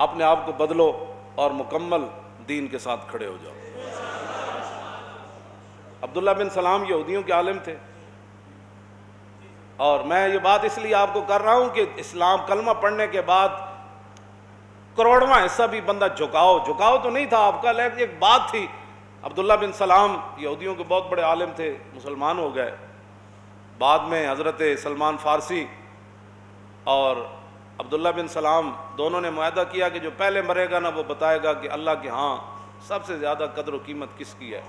اپنے آپ کو بدلو اور مکمل دین کے ساتھ کھڑے ہو جاؤ۔ عبداللہ بن سلام یہودیوں کے عالم تھے، اور میں یہ بات اس لیے آپ کو کر رہا ہوں کہ اسلام کلمہ پڑھنے کے بعد کروڑواں حصہ بھی بندہ جھکاؤ تو نہیں تھا آپ کا، لیکن ایک بات تھی۔ عبداللہ بن سلام یہودیوں کے بہت بڑے عالم تھے، مسلمان ہو گئے۔ بعد میں حضرت سلمان فارسی اور عبداللہ بن سلام دونوں نے معاہدہ کیا کہ جو پہلے مرے گا نا وہ بتائے گا کہ اللہ کے ہاں سب سے زیادہ قدر و قیمت کس کی ہے۔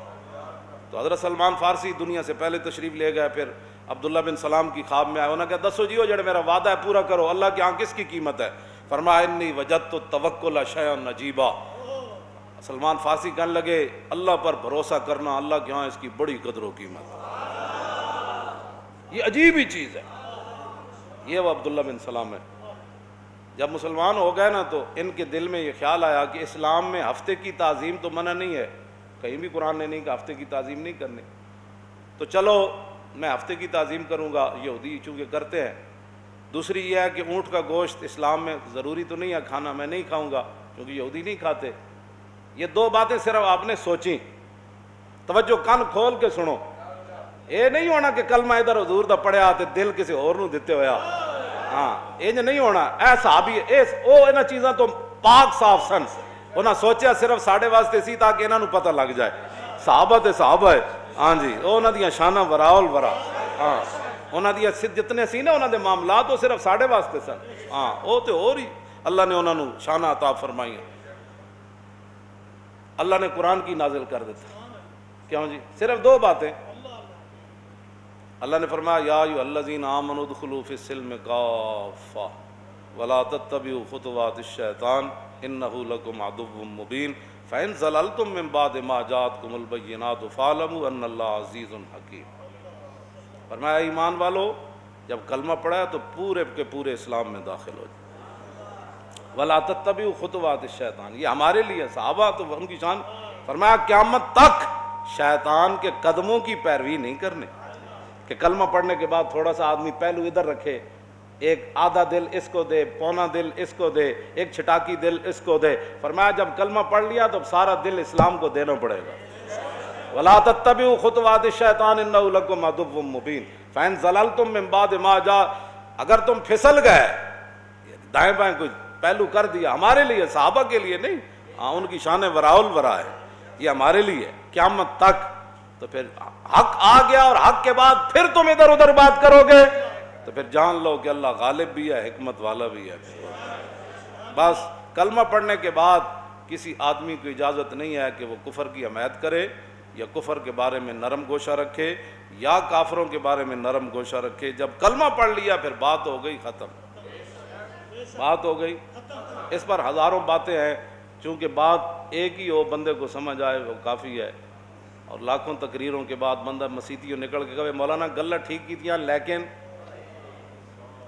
تو حضرت سلمان فارسی دنیا سے پہلے تشریف لے گئے، پھر عبداللہ بن سلام کی خواب میں آئے، انہوں نے کہا دسو جیو جڑے میرا وعدہ ہے پورا کرو، اللہ کے ہاں کس کی قیمت ہے؟ فرمایا انی وجدت التوکل شیئا عجیبا۔ سلمان فارسی کہنے لگے اللہ پر بھروسہ کرنا اللہ کے ہاں اس کی بڑی قدر و قیمت ہے، یہ عجیب ہی چیز ہے۔ یہ وہ عبداللہ بن سلام ہے۔ جب مسلمان ہو گئے نا تو ان کے دل میں یہ خیال آیا کہ اسلام میں ہفتے کی تعظیم تو منع نہیں ہے، کہیں بھی قرآن نے نہیں کہا ہفتے کی تعظیم نہیں کرنی، تو چلو میں ہفتے کی تعظیم کروں گا، یہودی چونکہ کرتے ہیں۔ دوسری یہ ہے کہ اونٹ کا گوشت اسلام میں ضروری تو نہیں ہے کھانا، میں نہیں کھاؤں گا کیونکہ یہودی نہیں کھاتے۔ یہ دو باتیں صرف آپ نے سوچیں، توجہ کان کھول کے سنو۔ یہ نہیں ہونا کہ کلمہ ادھر حضور دا پڑھیا تے دل کسی اور نو دیتے ہویا، ہاں یہ نہیں ہونا۔ اے صحابی انہاں چیزاں تو پاک صاف سن، انہاں سوچیا صرف ساڈے واسطے سی تاکہ انہاں نو پتہ لگ جائے صحابہ تے صحابہ ہے، ہاں جی، انہاں دیاں شاناں وراء الورا، ہاں انہاں دیاں جتنے سی نا انہاں دے معاملات وہ صرف ساڈے واسطے سن، ہاں وہ تے اور ہی اللہ نے انہاں نو شاناں عطا فرمائی ہیں۔ اللہ نے قرآن کی نازل کر دیتا، کیوں جی؟ صرف دو باتیں۔ اللہ نے فرمایا یا ایھا الذین آمنوا ادخلوا فی السلم کافۃ ولا تتبعوا خطوات الشیطان انہ لکم عدو مبین فإن زللتم من بعد ما جاءتکم البینات فاعلموا ان اللہ عزیز حکیم۔ فرمایا ایمان والو جب کلمہ پڑھا تو پورے کے پورے اسلام میں داخل ہو جائے۔ ولا تتبعوا خطوات الشیطان، یہ ہمارے لیے صحابہ تو ان کی شان، فرمایا قیامت تک شیطان کے قدموں کی پیروی نہیں کرنے، کہ کلمہ پڑھنے کے بعد تھوڑا سا آدمی پہلو ادھر رکھے، ایک آدھا دل اس کو دے، پونا دل اس کو دے، ایک چھٹاکی دل اس کو دے۔ فرمایا جب کلمہ پڑھ لیا تو سارا دل اسلام کو دینا پڑے گا۔ ولا تتبعوا خطوات الشیطان انہ لکم عدو مبین فإن زللتم من بعد ما جاء، اگر تم پھسل گئے، دائیں بائیں کچھ پہلو کر دیا، ہمارے لیے صحابہ کے لیے نہیں، ہاں ان کی شان وراء الورا ہے، یہ ہمارے لیے قیامت تک۔ تو پھر حق آ گیا اور حق کے بعد پھر تم ادھر ادھر بات کرو گے تو پھر جان لو کہ اللہ غالب بھی ہے، حکمت والا بھی ہے۔ بس کلمہ پڑھنے کے بعد کسی آدمی کو اجازت نہیں ہے کہ وہ کفر کی حمایت کرے یا کفر کے بارے میں نرم گوشہ رکھے یا کافروں کے بارے میں نرم گوشہ رکھے۔ جب کلمہ پڑھ لیا پھر بات ہو گئی ختم، بات ہو گئی۔ اس پر ہزاروں باتیں ہیں، چونکہ بات ایک ہی ہو بندے کو سمجھ آئے وہ کافی ہے، اور لاکھوں تقریروں کے بعد بندہ مسیتیوں نکل کے کہے مولانا گلہ ٹھیک کی تھیاں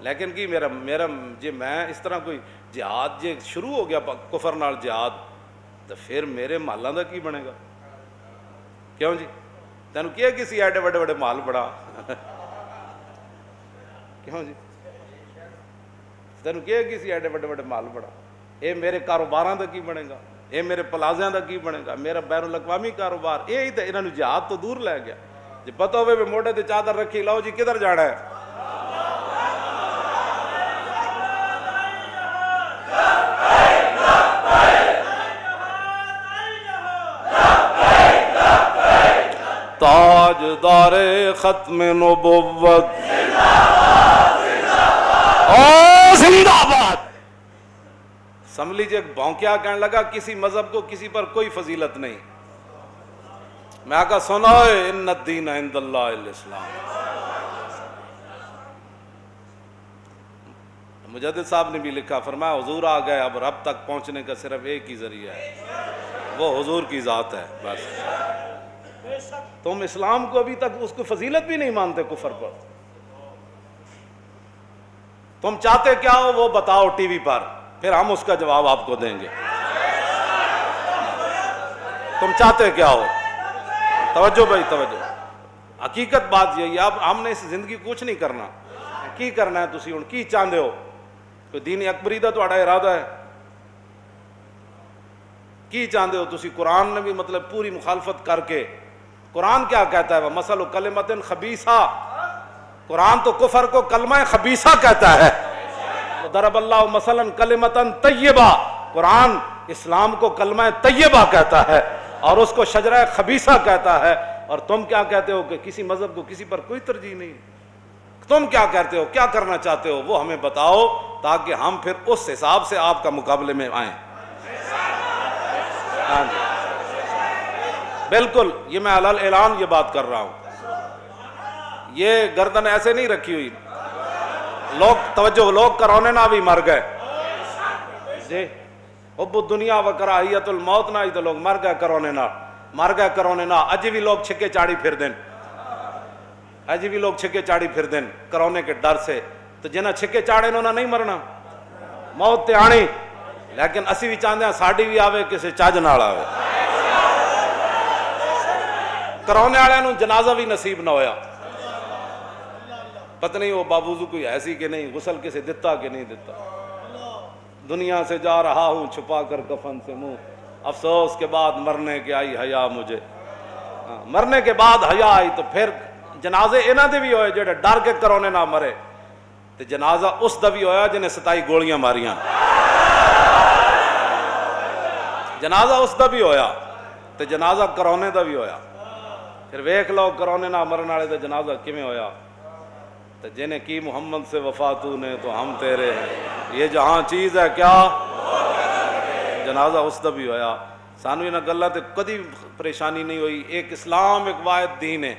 لیکن کی میرا جی میں اس طرح کوئی جہاد جے شروع ہو گیا کفر نال جہاد تو پھر میرے محلاں دا کی بنے گا؟ کیوں جی تینوں کیا کسی ایڈے بڑے بڑے محل بڑا کیوں جی تینوں کیا کسی ایڈے بڑے بڑے محل بڑا؟ اے میرے کاروباراں دا کی بنے گا؟ اے میرے پلازیاں دا کی بنے گا؟ میرا بین الاقوامی کاروبار یہ ہی تو انہوں نے جہاد تو دور لے گیا۔ جی پتہ ہوئے بھی موڑے تے چادر رکھی لاؤ جی کدھر جانا ہے؟ تاجدار ختم نبوت زندہ باد۔ اسمبلی جی بھونکیا کہنے لگا کسی مذہب کو کسی پر کوئی فضیلت نہیں۔ میں کہا سنو ان الدین عند اللہ الاسلام۔ مجدد صاحب نے بھی لکھا، فرمایا حضور آ گئے، اب رب تک پہنچنے کا صرف ایک ہی ذریعہ ہے، وہ حضور کی ذات ہے۔ بس تم اسلام کو ابھی تک اس کو فضیلت بھی نہیں مانتے کفر پر۔ تم چاہتے کیا ہو وہ بتاؤ ٹی وی پر، پھر ہم اس کا جواب آپ کو دیں گے۔ تم چاہتے کیا ہو؟ توجہ بھائی توجہ، حقیقت بات یہی ہے۔ اب ہم نے اس زندگی کچھ نہیں کرنا، کی کرنا ہے تسی ہن کی چاہتے ہو؟ کوئی دین اکبری دا تہاڈا ارادہ ہے؟ کی چاہتے ہو تسی؟ قرآن نے بھی مطلب پوری مخالفت کر کے، قرآن کیا کہتا ہے؟ وَمَثَلُ كَلِمَةٍ خَبِيثَةٍ، قرآن تو کفر کو کلمہ خبیثہ کہتا ہے. ضرب اللہ مثلا کلمۃ طیبہ، قرآن اسلام کو کلمہ طیبہ کہتا ہے اور اس کو شجرہ خبیثہ کہتا ہے. اور تم کیا کہتے ہو کہ کسی مذہب کو کسی پر کوئی ترجیح نہیں؟ تم کیا کہتے ہو، کیا کرنا چاہتے ہو، وہ ہمیں بتاؤ تاکہ ہم پھر اس حساب سے آپ کا مقابلے میں آئیں. ہاں جی بالکل، یہ میں علل اعلان یہ بات کر رہا ہوں. یہ گردن ایسے نہیں رکھی ہوئی. لوگ توجہ، لوگ کرونے نہ بھی مر گئے جی. حب الدنیا و کراہیت الموت نہ ہی تو لوگ مر گئے کرونے نہ، مر گئے کرونے نہ. اج بھی لوگ چھکے چاڑی پھر دین، اج بھی لوگ چھکے چاڑی پھر دین کرونے کے ڈر سے. تو جنہیں چھکے چاڑے انہوں نے نہیں مرنا، موت تے آنی. لیکن اسی بھی چاہتے ہیں ساڑی بھی آوے کسی چاج نال آوے. کرونے والے نوں جنازہ بھی نصیب نہ ہویا. پتہ نہیں وہ بابوزو کوئی ایسی کہ نہیں، غسل کسے دیتا کہ نہیں دیتا. دنیا سے جا رہا ہوں چھپا کر کفن سے منہ، افسوس کے بعد مرنے کے آئی حیا مجھے. مرنے کے بعد حیا آئی. تو پھر جنازے انہاں دے بھی ہوئے جڑے ڈر کے کرونے نہ مرے، تے جنازہ اس دا بھی ہویا جنہیں 27 گولیاں ماریاں. جنازہ اس دا بھی ہویا تے جنازہ کرونے دا بھی ہویا. پھر ویکھ لو کرونے نہ مرن والے دا جنازہ کیویں ہویا. تو جنہیں کی محمد سے وفا تو نے تو ہم تیرے ہیں، یہ جہاں چیز ہے کیا، جنازہ اس دا بھی ہویا. سانو انہاں گلاں تے کدی پریشانی نہیں ہوئی. ایک اسلام ایک واحد دین ہے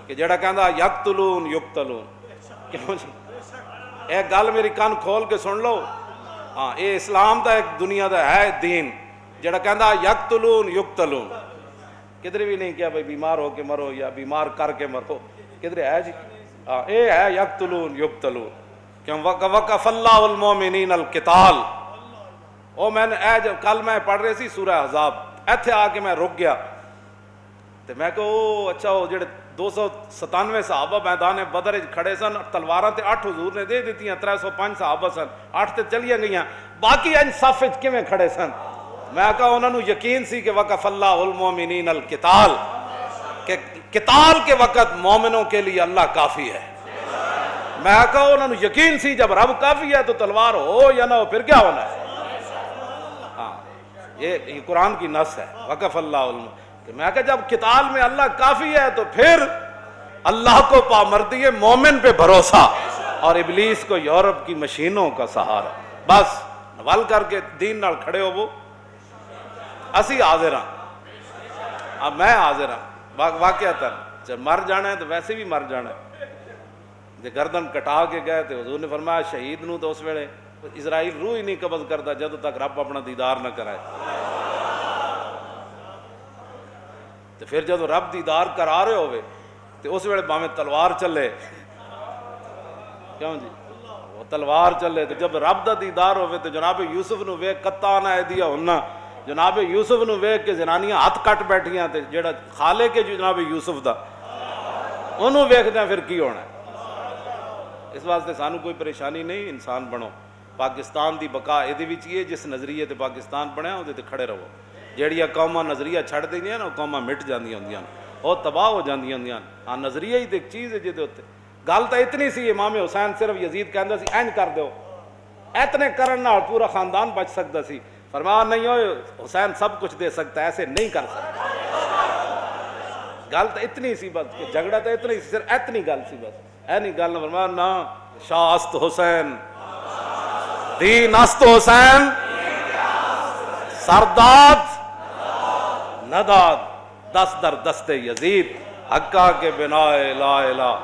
کہ جڑا کہندا یقتلون یقتلون. کیوں جی ایک گل میری کان کھول کے سن لو. ہاں یہ اسلام دا ایک دنیا دا ہے دین جڑا کہندا یقتلون یقتلون. کدھر بھی نہیں کیا بھائی بیمار ہو کے مرو یا بیمار کر کے مرو، کدھر ہے جی؟ اے ہے یقتلون یقتلون. کیوں؟ وقف اللہ المومنین القتال. او میں نے اے جب کل میں پڑھ رہی سی سورہ احزاب، ایتھے آ کے میں رک گیا تے میں کہ او اچھا وہ جڑے 297 صحابہ میدان بدر وچ کھڑے سن، تلواراں تے 8 حضور نے دے دتیاں، 305 صحابہ سن، 8 تے چلیاں گئیاں، باقی ان صف وچ کیویں کھڑے سن؟ میں کہا انہوں نے یقین سی کہ وقف اللہ المومنین القتال، کہ قتال کے وقت مومنوں کے لیے اللہ کافی ہے. میں کہا انہوں نے یقین سی جب رب کافی ہے تو تلوار ہو یا نہ ہو پھر کیا ہونا ہے. ہاں یہ قرآن کی نص ہے وقف اللہ کہ میں کہا جب قتال میں اللہ کافی ہے تو پھر اللہ کو پامردی مومن پہ بھروسہ اور ابلیس کو یورپ کی مشینوں کا سہارا. بس نوال کر کے دین نال کھڑے ہو. وہ اسی حاضر ہاں، اب میں حاضر ہاں واقعتاً. جب مر جانا ہے تو ویسے بھی مر جانا ہے. جب گردن کٹا کے گئے تو حضور نے فرمایا شہید نو تو اس ویلے اسرائیل روح ہی نہیں قبض کرتا جب تک رب اپنا دیدار نہ کرائے. تو پھر جب رب دیدار کرا رہے ہوئے تو اس ویلے باویں تلوار چلے، کیوں جی وہ تلوار چلے. تو جب رب دا دیدار ہوئے تو جناب یوسف نو ویکھ قطعنا ایدیا ہننا، جناب یوسف نو ویکھ کے زنانیاں ہاتھ کٹ بیٹھیاں تے جڑا خالے کے جناب یوسف دا انہوں ویکھدے پھر کی ہونا ہے. اس واسطے سانو کوئی پریشانی نہیں، انسان بنو. پاکستان دی بقا یہ بھی جس نظریے تے پاکستان بنیا وہ تے رہو. جہڑیاں قوماں نظریہ چھڑ دینیاں نا وہ قوماں مٹ جاندیاں ہوندیاں، وہ تباہ ہو جاندیاں ہوندیاں. ہاں نظریہ ہی تے ایک چیز ہے جہدے اوتے گل تو اتنی سی. امام حسین صرف یزید کہندا سی اینج کر دیو، اتنے کرن نال پورا خاندان بچ سکتا سی. فرمایا نہیں ہوئے حسین سب کچھ دے سکتا ہے، ایسے نہیں کر سکتا. گل تو اتنی سی بس کہ جھگڑا تو اتنی سی، صرف اتنی گل سی بس. اینی گل نہ فرمایا نا شاہ است حسین دین است حسین سرداد نداد دست در دست یزید حقا کے بنا لا الہ